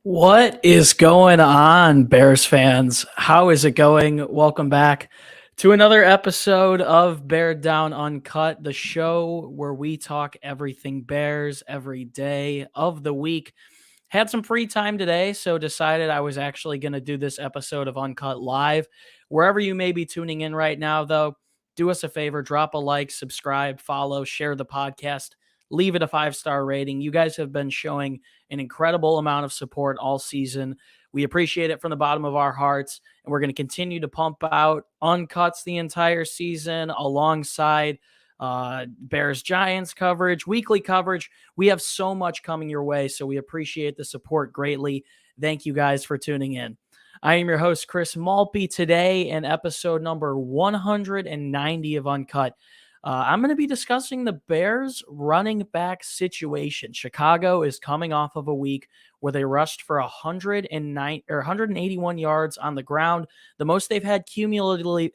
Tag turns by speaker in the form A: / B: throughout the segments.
A: What is going on, Bears fans? How is it going? Welcome back to another episode of Beared Down Uncut, the show where we talk everything Bears every day of the week. Had some free time today, so decided I was actually going to do this episode of Uncut live. Wherever you may be tuning in right now, though, do us a favor, drop a like, subscribe, follow, share the podcast, leave it a 5-star rating. You guys have been showing an incredible amount of support all season. We appreciate it from the bottom of our hearts, and we're going to continue to pump out uncuts the entire season alongside Bears Giants coverage, weekly coverage. We have so much coming your way, so we appreciate the support greatly. Thank you guys for tuning in. I am your host, Chris Maltby. Today, in episode number 190 of Uncut, I'm going to be discussing the Bears running back situation. Chicago is coming off of a week where they rushed for 181 yards on the ground, the most they've had cumulatively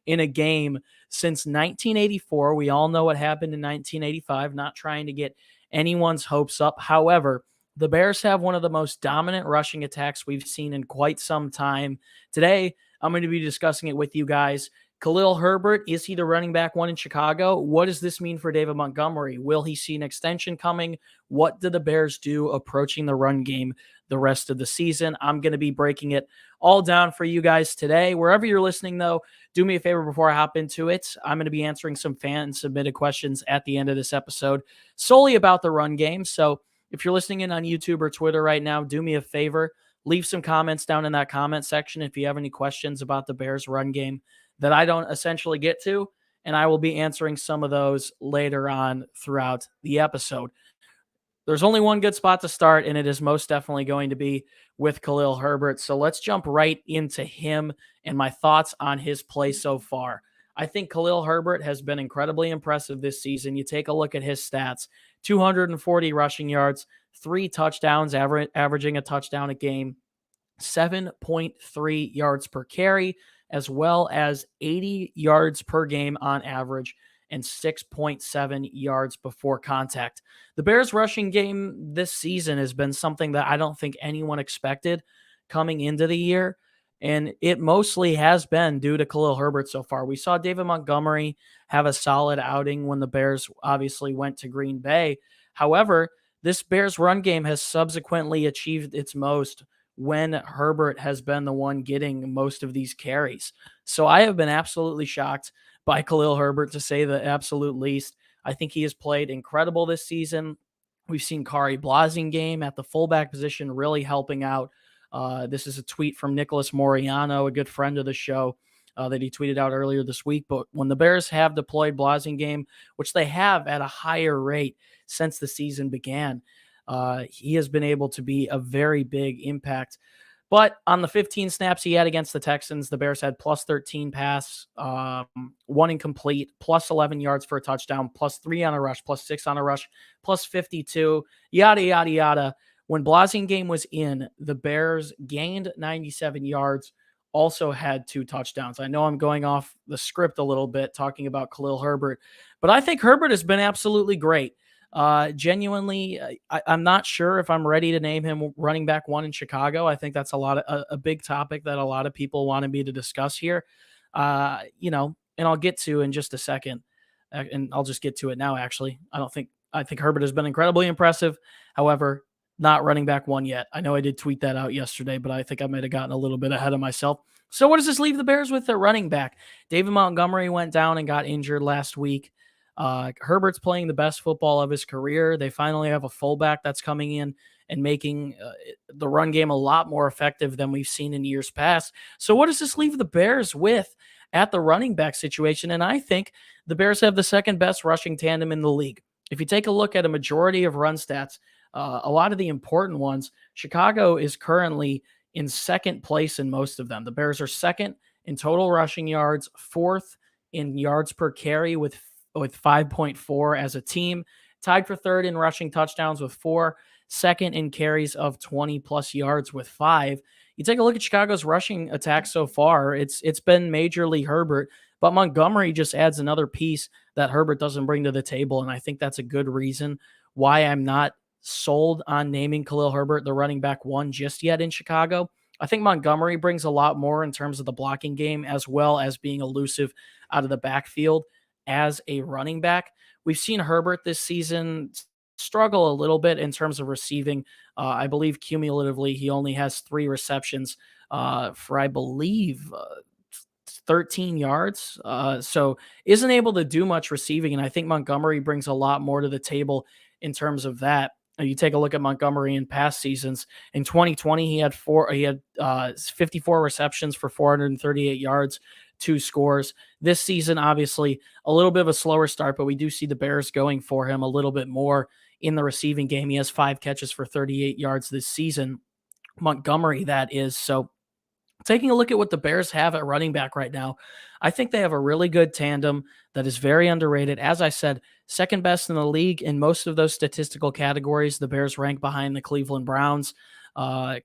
A: in a game since 1984. We all know what happened in 1985, not trying to get anyone's hopes up. However, the Bears have one of the most dominant rushing attacks we've seen in quite some time. Today, I'm going to be discussing it with you guys. Khalil Herbert, is he the running back one in Chicago? What does this mean for David Montgomery? Will he see an extension coming? What do the Bears do approaching the run game the rest of the season? I'm going to be breaking it all down for you guys today. Wherever you're listening, though, do me a favor before I hop into it. I'm going to be answering some fan-submitted questions at the end of this episode solely about the run game. So if you're listening in on YouTube or Twitter right now, do me a favor. Leave some comments down in that comment section if you have any questions about the Bears run game that I don't essentially get to, and I will be answering some of those later on throughout the episode. There's only one good spot to start, and it is most definitely going to be with Khalil Herbert. So let's jump right into him and my thoughts on his play so far. I think Khalil Herbert has been incredibly impressive this season. You take a look at his stats: 240 rushing yards, 3 touchdowns, averaging a touchdown a game, 7.3 yards per carry, as well as 80 yards per game on average and 6.7 yards before contact. The Bears rushing game this season has been something that I don't think anyone expected coming into the year, and it mostly has been due to Khalil Herbert so far. We saw David Montgomery have a solid outing when the Bears obviously went to Green Bay. However, this Bears run game has subsequently achieved its most when Herbert has been the one getting most of these carries. So I have been absolutely shocked by Khalil Herbert, to say the absolute least. I think he has played incredible this season. We've seen Kari Blasingame at the fullback position really helping out. This is a tweet from Nicholas Moriano, a good friend of the show, that he tweeted out earlier this week. But when the Bears have deployed Blasingame, which they have at a higher rate since the season began, he has been able to be a very big impact. But on the 15 snaps he had against the Texans, the Bears had plus 13 pass, 1 incomplete, plus 11 yards for a touchdown, plus 3 on a rush, plus 6 on a rush, plus 52, yada, yada, yada. When Blasingame was in, the Bears gained 97 yards, also had 2 touchdowns. I know I'm going off the script a little bit talking about Khalil Herbert, but I think Herbert has been absolutely great. Genuinely, I'm not sure if I'm ready to name him running back one in Chicago. I think that's a big topic that a lot of people wanted me to discuss here. And I'll get to in just a second, and I'll just get to it now. Actually, I think Herbert has been incredibly impressive. However, not running back one yet. I know I did tweet that out yesterday, but I think I might have gotten a little bit ahead of myself. So what does this leave the Bears with their running back? David Montgomery went down and got injured last week. Herbert's playing the best football of his career. They finally have a fullback that's coming in and making the run game a lot more effective than we've seen in years past. So what does this leave the Bears with at the running back situation? And I think the Bears have the second best rushing tandem in the league. If you take a look at a majority of run stats, a lot of the important ones, Chicago is currently in second place in most of them. The Bears are second in total rushing yards, fourth in yards per carry with 5.4 as a team, tied for third in rushing touchdowns with 4, second in carries of 20 plus yards with 5. You take a look at Chicago's rushing attack so far, it's been majorly Herbert, but Montgomery just adds another piece that Herbert doesn't bring to the table, and I think that's a good reason why I'm not sold on naming Khalil Herbert the running back one just yet in Chicago. I think Montgomery brings a lot more in terms of the blocking game as well as being elusive out of the backfield as a running back. We've seen Herbert this season struggle a little bit in terms of receiving. I believe cumulatively he only has 3 receptions for, I believe, 13 yards. So isn't able to do much receiving. And I think Montgomery brings a lot more to the table in terms of that. You take a look at Montgomery in past seasons. In 2020, he had 54 receptions for 438 yards, 2 scores. This season, obviously, a little bit of a slower start, but we do see the Bears going for him a little bit more in the receiving game. He has 5 catches for 38 yards this season. Montgomery, that is. So taking a look at what the Bears have at running back right now, I think they have a really good tandem that is very underrated. As I said, second best in the league in most of those statistical categories. The Bears rank behind the Cleveland Browns.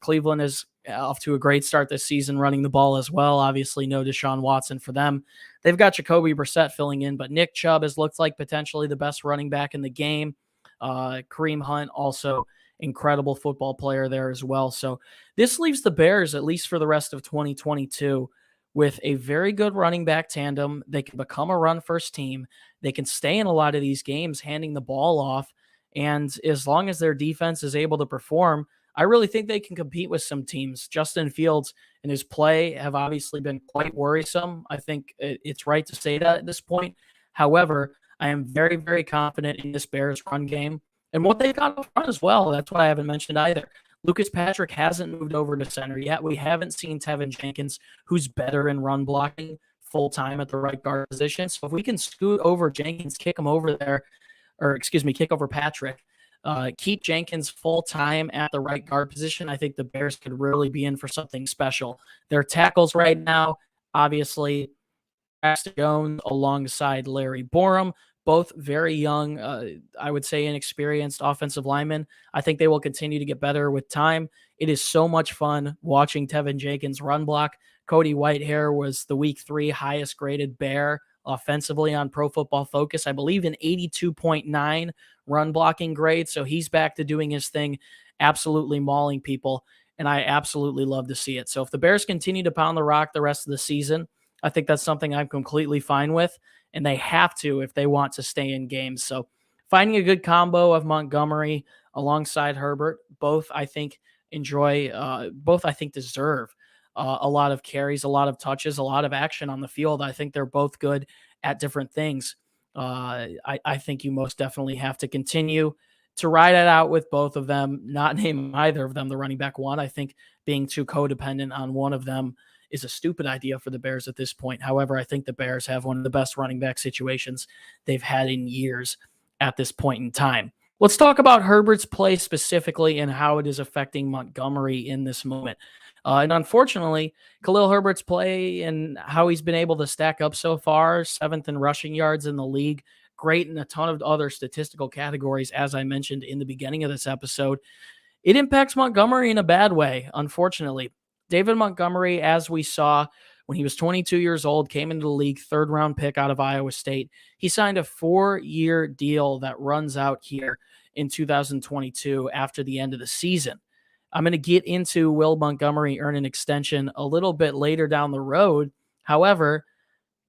A: Cleveland is off to a great start this season, running the ball as well. Obviously, no Deshaun Watson for them. They've got Jacoby Brissett filling in, but Nick Chubb has looked like potentially the best running back in the game. Kareem Hunt also incredible football player there as well. So this leaves the Bears, at least for the rest of 2022, with a very good running back tandem. They can become a run-first team. They can stay in a lot of these games handing the ball off. And as long as their defense is able to perform, I really think they can compete with some teams. Justin Fields and his play have obviously been quite worrisome. I think it's right to say that at this point. However, I am very, very confident in this Bears run game and what they've got up front as well. That's what I haven't mentioned either. Lucas Patrick hasn't moved over to center yet. We haven't seen Tevin Jenkins, who's better in run blocking full-time at the right guard position. So if we can scoot over Jenkins, kick him over there, kick over Patrick, keep Jenkins full-time at the right guard position, I think the Bears could really be in for something special. Their tackles right now, obviously, Braxton Jones alongside Larry Borum, both very young, I would say inexperienced offensive linemen. I think they will continue to get better with time. It is so much fun watching Tevin Jenkins run block. Cody Whitehair was the week 3 highest graded Bear offensively on Pro Football Focus, I believe an 82.9 run blocking grade. So he's back to doing his thing, absolutely mauling people. And I absolutely love to see it. So if the Bears continue to pound the rock the rest of the season, I think that's something I'm completely fine with. And they have to if they want to stay in games. So finding a good combo of Montgomery alongside Herbert, both I think deserve a lot of carries, a lot of touches, a lot of action on the field. I think they're both good at different things. I think you most definitely have to continue to ride it out with both of them, not name either of them the running back one. I think being too codependent on one of them is a stupid idea for the Bears at this point. However, I think the Bears have one of the best running back situations they've had in years at this point in time. Let's talk about Herbert's play specifically and how it is affecting Montgomery in this moment. And unfortunately, Khalil Herbert's play and how he's been able to stack up so far, 7th in rushing yards in the league, great in a ton of other statistical categories, as I mentioned in the beginning of this episode, it impacts Montgomery in a bad way, unfortunately. David Montgomery, as we saw when he was 22 years old, came into the league, 3rd-round pick out of Iowa State. He signed a 4-year deal that runs out here in 2022 after the end of the season. I'm going to get into will Montgomery earn an extension a little bit later down the road. However,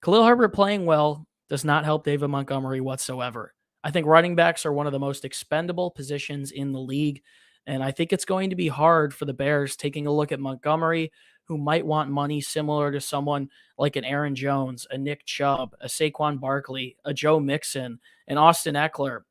A: Khalil Herbert playing well does not help David Montgomery whatsoever. I think running backs are one of the most expendable positions in the league. And I think it's going to be hard for the Bears taking a look at Montgomery, who might want money similar to someone like an Aaron Jones, a Nick Chubb, a Saquon Barkley, a Joe Mixon, an Austin Eckler,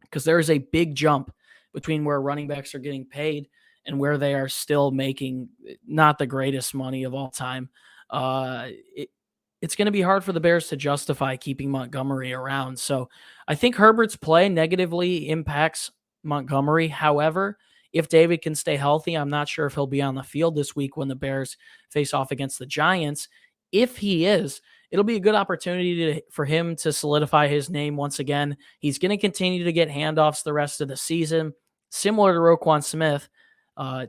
A: because there is a big jump between where running backs are getting paid and where they are still making not the greatest money of all time. It's going to be hard for the Bears to justify keeping Montgomery around. So I think Herbert's play negatively impacts Montgomery. However, if David can stay healthy, I'm not sure if he'll be on the field this week when the Bears face off against the Giants. If he is, it'll be a good opportunity for him to solidify his name once again. He's going to continue to get handoffs the rest of the season, similar to Roquan Smith.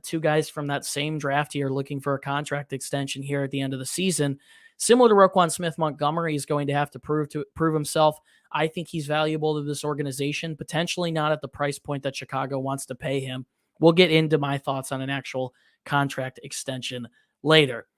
A: 2 guys from that same draft year looking for a contract extension here at the end of the season. Similar to Roquan Smith, Montgomery is going to have to prove himself. I think he's valuable to this organization, potentially not at the price point that Chicago wants to pay him. We'll get into my thoughts on an actual contract extension later.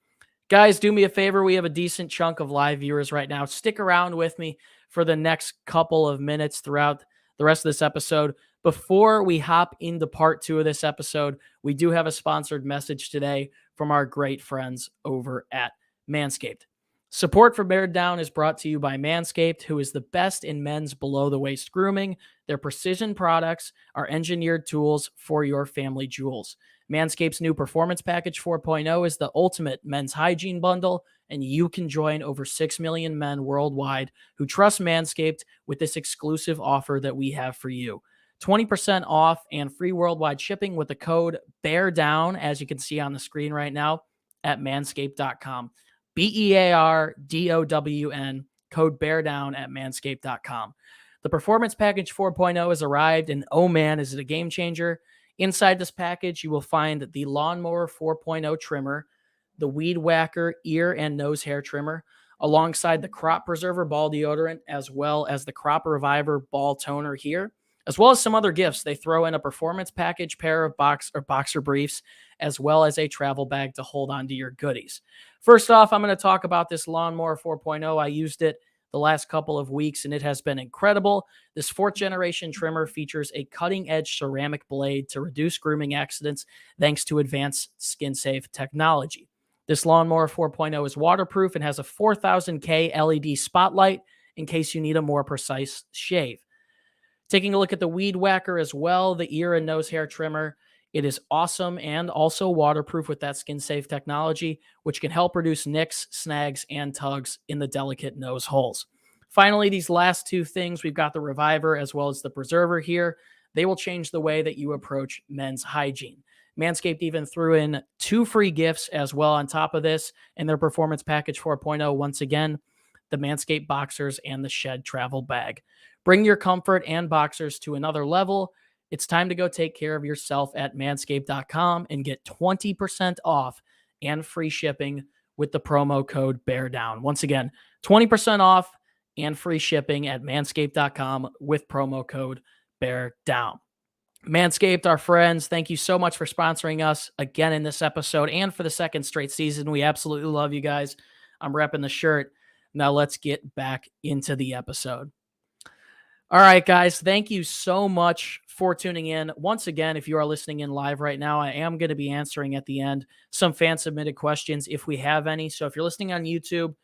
A: Guys, do me a favor. We have a decent chunk of live viewers right now. Stick around with me for the next couple of minutes throughout the rest of this episode. Before we hop into part 2 of this episode, we do have a sponsored message today from our great friends over at Manscaped. Support for Beared Down is brought to you by Manscaped, who is the best in men's below-the-waist grooming. Their precision products are engineered tools for your family jewels. Manscaped's new Performance Package 4.0 is the ultimate men's hygiene bundle, and you can join over 6 million men worldwide who trust Manscaped with this exclusive offer that we have for you. 20% off and free worldwide shipping with the code BEARDOWN, as you can see on the screen right now, at manscaped.com. BEARDOWN, code BEARDOWN at manscaped.com. The Performance Package 4.0 has arrived, and oh man, is it a game changer. Inside this package, you will find the Lawnmower 4.0 trimmer, the Weed Whacker ear and nose hair trimmer, alongside the Crop Preserver ball deodorant, as well as the Crop Reviver ball toner here, as well as some other gifts. They throw in a performance package, pair of boxer briefs, as well as a travel bag to hold on to your goodies. First off, I'm going to talk about this Lawnmower 4.0. I used it the last couple of weeks, and it has been incredible. This 4th generation trimmer features a cutting-edge ceramic blade to reduce grooming accidents thanks to advanced skin-safe technology. This Lawnmower 4.0 is waterproof and has a 4000K LED spotlight in case you need a more precise shave. Taking a look at the Weed Whacker as well, the ear and nose hair trimmer. It is awesome and also waterproof with that skin-safe technology, which can help reduce nicks, snags, and tugs in the delicate nose holes. Finally, these last 2 things, we've got the Reviver as well as the Preserver here. They will change the way that you approach men's hygiene. Manscaped even threw in 2 free gifts as well on top of this in their Performance Package 4.0. Once again, the Manscaped Boxers and the Shed Travel Bag. Bring your comfort and boxers to another level. It's time to go take care of yourself at manscaped.com and get 20% off and free shipping with the promo code BEARDOWN. Once again, 20% off and free shipping at manscaped.com with promo code BEARDOWN. Manscaped, our friends, thank you so much for sponsoring us again in this episode and for the second straight season. We absolutely love you guys. I'm repping the shirt. Now let's get back into the episode. All right, guys, thank you so much for tuning in. Once again, if you are listening in live right now, I am going to be answering at the end some fan-submitted questions if we have any. So if you're listening on YouTube,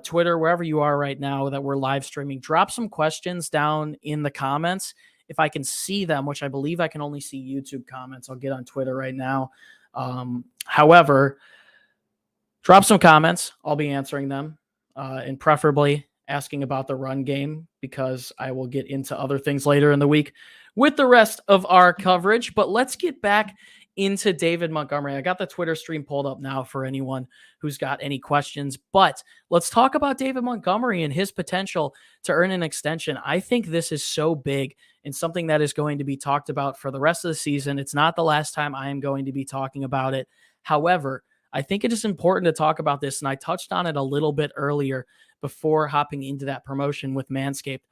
A: Twitter, wherever you are right now that we're live streaming, drop some questions down in the comments. If I can see them, which I believe I can only see YouTube comments, I'll get on Twitter right now. However, drop some comments. I'll be answering them, and preferably asking about the run game, because I will get into other things later in the week with the rest of our coverage. But let's get back into David Montgomery. I got the Twitter stream pulled up now for anyone who's got any questions, but let's talk about David Montgomery and his potential to earn an extension. I think this is so big and something that is going to be talked about for the rest of the season. It's not the last time I am going to be talking about it. However, I think it is important to talk about this, and I touched on it a little bit earlier before hopping into that promotion with Manscaped.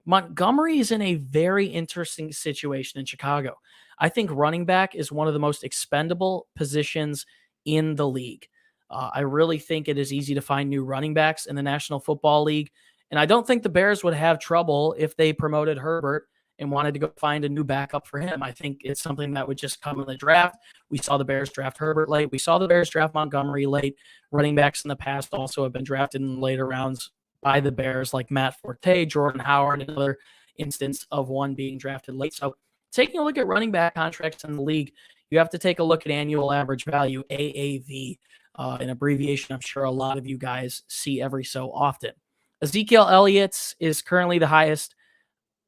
A: Montgomery is in a very interesting situation in Chicago. I think running back is one of the most expendable positions in the league. I really think it is easy to find new running backs in the National Football League, and I don't think the Bears would have trouble if they promoted Herbert and wanted to go find a new backup for him. I think it's something that would just come in the draft. We saw the Bears draft Herbert late. We saw the Bears draft Montgomery late. Running backs in the past also have been drafted in later rounds by the Bears, like Matt Forte, Jordan Howard, another instance of one being drafted late. So taking a look at running back contracts in the league, you have to take a look at annual average value, AAV, an abbreviation I'm sure a lot of you guys see every so often. Ezekiel Elliott is currently the highest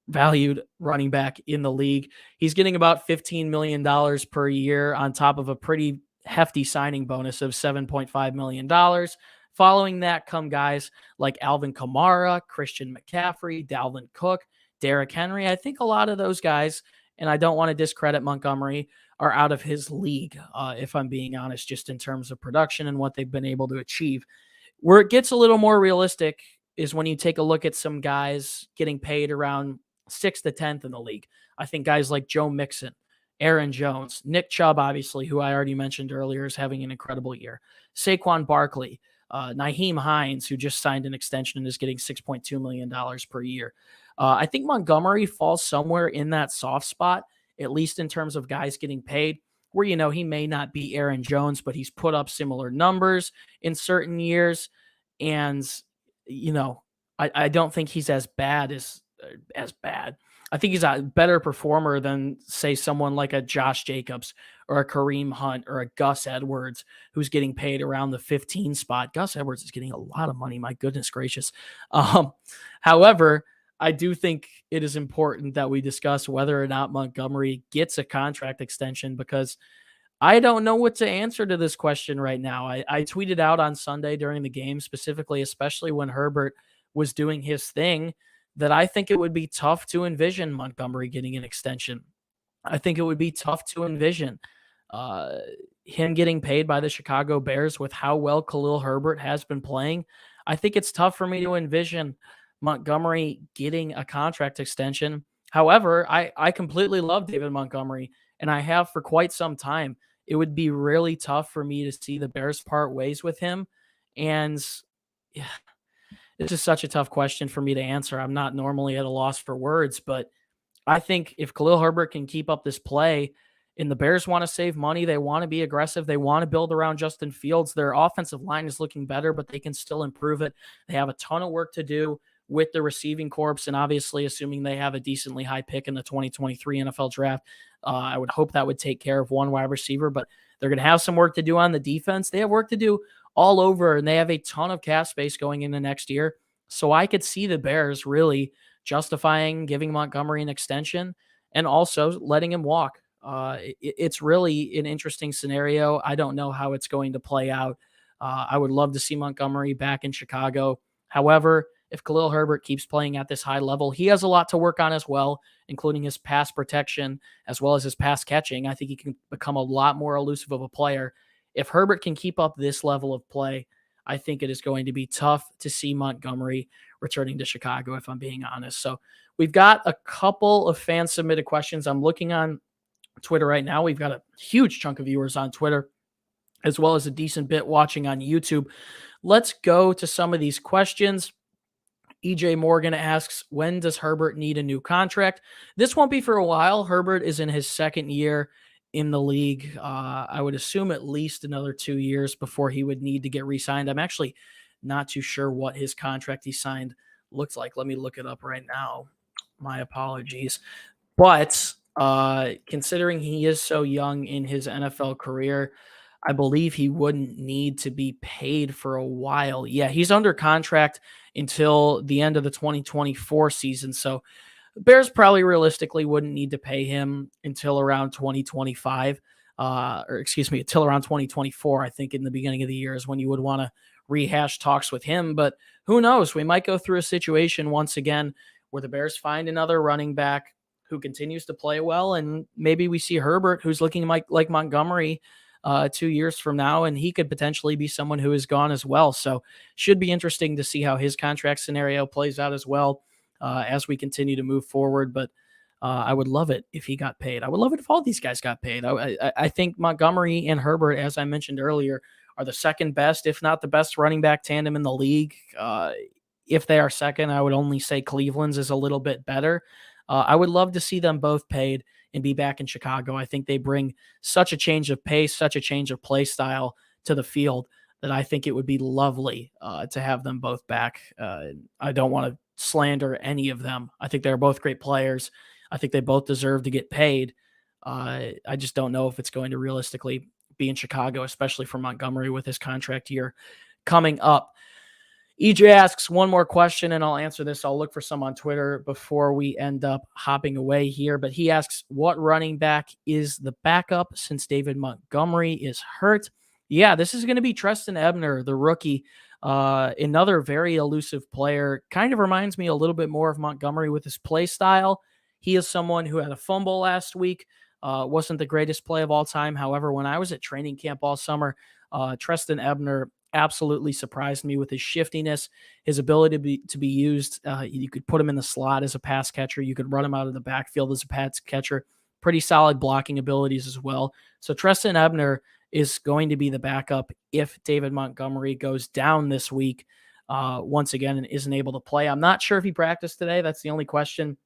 A: valued running back in the league. He's getting about $15 million per year on top of a pretty hefty signing bonus of $7.5 million. Following that come guys like Alvin Kamara, Christian McCaffrey, Dalvin Cook, Derrick Henry. I think a lot of those guys, and I don't want to discredit Montgomery, are out of his league, if I'm being honest, just in terms of production and what they've been able to achieve. Where it gets a little more realistic is when you take a look at some guys getting paid around 6th to 10th in the league. I think guys like Joe Mixon, Aaron Jones, Nick Chubb, obviously, who I already mentioned earlier, is having an incredible year. Saquon Barkley, Nyheim Hines, who just signed an extension and is getting $6.2 million per year. I think Montgomery falls somewhere in that soft spot, at least in terms of guys getting paid, where, he may not be Aaron Jones, but he's put up similar numbers in certain years. And, I don't think he's as bad as bad. I think he's a better performer than, say, someone like a Josh Jacobs or a Kareem Hunt or a Gus Edwards, who's getting paid around the 15 spot. Gus Edwards is getting a lot of money. My goodness gracious. However, I do think it is important that we discuss whether or not Montgomery gets a contract extension, because I don't know what to answer to this question right now. I tweeted out on Sunday during the game, specifically, especially when Herbert was doing his thing, that I think it would be tough to envision Montgomery getting an extension. I think it would be tough to envision him getting paid by the Chicago Bears with how well Khalil Herbert has been playing. I think it's tough for me to envision Montgomery getting a contract extension. However, I completely love David Montgomery, and I have for quite some time. It would be really tough for me to see the Bears part ways with him. And yeah, this is such a tough question for me to answer. I'm not normally at a loss for words, but I think if Khalil Herbert can keep up this play, and the Bears want to save money, they want to be aggressive, they want to build around Justin Fields, their offensive line is looking better, but they can still improve it. They have a ton of work to do with the receiving corps, and obviously, assuming they have a decently high pick in the 2023 NFL draft, I would hope that would take care of one wide receiver, but they're going to have some work to do on the defense. They have work to do all over, and they have a ton of cap space going into next year. So I could see the Bears really justifying giving Montgomery an extension and also letting him walk. It's really an interesting scenario. I don't know how it's going to play out. I would love to see Montgomery back in Chicago. However, if Khalil Herbert keeps playing at this high level, he has a lot to work on as well, including his pass protection as well as his pass catching. I think he can become a lot more elusive of a player. If Herbert can keep up this level of play, I think it is going to be tough to see Montgomery returning to Chicago, if I'm being honest. So we've got a couple of fan-submitted questions. I'm looking on Twitter right now. We've got a huge chunk of viewers on Twitter, as well as a decent bit watching on YouTube. Let's go to some of these questions. EJ Morgan asks, when does Herbert need a new contract? This won't be for a while. Herbert is in his second year in the league. I would assume at least another 2 years before he would need to get re-signed. I'm actually not too sure what his contract he signed looks like. Let me look it up right now. My apologies. But considering he is so young in his NFL career, I believe he wouldn't need to be paid for a while. Yeah, he's under contract until the end of the 2024 season. So Bears probably realistically wouldn't need to pay him until around 2025, until around 2024. I think in the beginning of the year is when you would want to rehash talks with him. But who knows? We might go through a situation once again where the Bears find another running back who continues to play well, and maybe we see Herbert, who's looking like Montgomery 2 years from now, and he could potentially be someone who is gone as well. So should be interesting to see how his contract scenario plays out as well as we continue to move forward. But I would love it if he got paid. I would love it if all these guys got paid. I think Montgomery and Herbert, as I mentioned earlier, are the second best, if not the best running back tandem in the league. If they are second, I would only say Cleveland's is a little bit better. I would love to see them both paid and be back in Chicago. I think they bring such a change of pace, such a change of play style to the field that I think it would be lovely to have them both back. I don't want to slander any of them. I think they're both great players. I think they both deserve to get paid. I just don't know if it's going to realistically be in Chicago, especially for Montgomery with his contract year coming up. EJ asks one more question, and I'll answer this. I'll look for some on Twitter before we end up hopping away here. But he asks, what running back is the backup since David Montgomery is hurt? Yeah, this is going to be Trestan Ebner, the rookie. Another very elusive player. Kind of reminds me a little bit more of Montgomery with his play style. He is someone who had a fumble last week. Wasn't the greatest play of all time. However, when I was at training camp all summer, Trestan Ebner absolutely surprised me with his shiftiness, his ability to be used. You could put him in the slot as a pass catcher. You could run him out of the backfield as a pass catcher. Pretty solid blocking abilities as well. So Treston Ebner is going to be the backup if David Montgomery goes down this week once again and isn't able to play. I'm not sure if he practiced today. That's the only question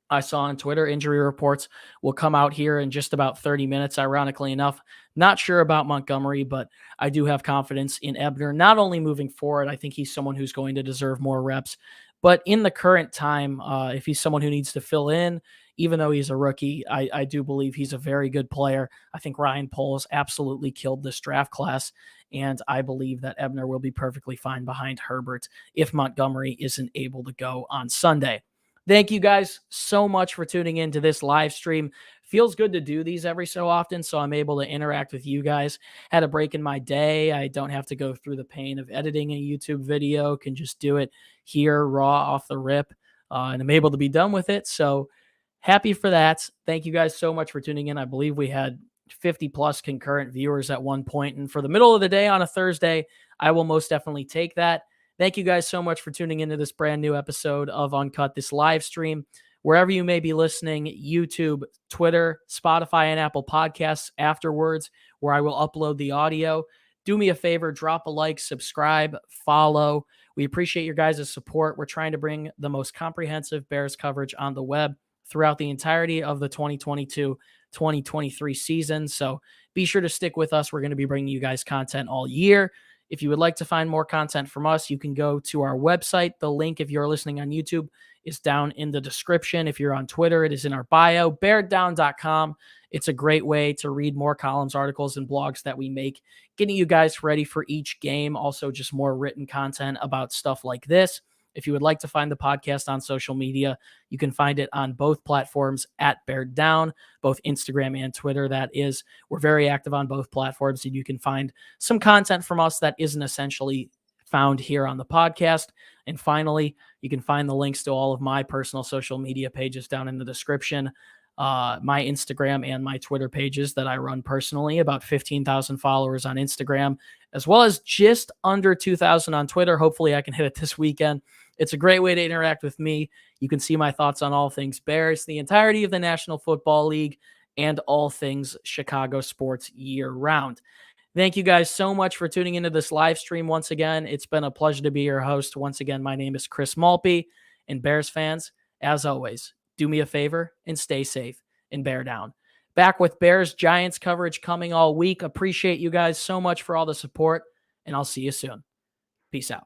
A: I saw on Twitter. Injury reports will come out here in just about 30 minutes, ironically enough. Not sure about Montgomery, but I do have confidence in Ebner, not only moving forward. I think he's someone who's going to deserve more reps, but in the current time, if he's someone who needs to fill in, even though he's a rookie, I do believe he's a very good player. I think Ryan Poles absolutely killed this draft class, and I believe that Ebner will be perfectly fine behind Herbert if Montgomery isn't able to go on Sunday. Thank you guys so much for tuning into this live stream. Feels good to do these every so often, so I'm able to interact with you guys. Had a break in my day. I don't have to go through the pain of editing a YouTube video. Can just do it here, raw, off the rip, and I'm able to be done with it. So happy for that. Thank you guys so much for tuning in. I believe we had 50 plus concurrent viewers at one point, and for the middle of the day on a Thursday, I will most definitely take that. Thank you guys so much for tuning into this brand new episode of Uncut, this live stream. Wherever you may be listening, YouTube, Twitter, Spotify, and Apple Podcasts afterwards, where I will upload the audio. Do me a favor, drop a like, subscribe, follow. We appreciate your guys' support. We're trying to bring the most comprehensive Bears coverage on the web throughout the entirety of the 2022-2023 season. So be sure to stick with us. We're going to be bringing you guys content all year. If you would like to find more content from us, you can go to our website. The link, if you're listening on YouTube, is down in the description. If you're on Twitter, it is in our bio, beareddown.com. It's a great way to read more columns, articles, and blogs that we make, getting you guys ready for each game. Also, just more written content about stuff like this. If you would like to find the podcast on social media, you can find it on both platforms at Beared Down, both Instagram and Twitter. That is, we're very active on both platforms, and you can find some content from us that isn't essentially found here on the podcast. And finally, you can find the links to all of my personal social media pages down in the description. My Instagram and my Twitter pages that I run personally, about 15,000 followers on Instagram, as well as just under 2,000 on Twitter. Hopefully I can hit it this weekend. It's a great way to interact with me. You can see my thoughts on all things Bears, the entirety of the National Football League, and all things Chicago sports year round. Thank you guys so much for tuning into this live stream once again. It's been a pleasure to be your host. Once again, my name is Chris Maltby, and Bears fans, as always, do me a favor and stay safe and bear down. Back with Bears Giants coverage coming all week. Appreciate you guys so much for all the support, and I'll see you soon. Peace out.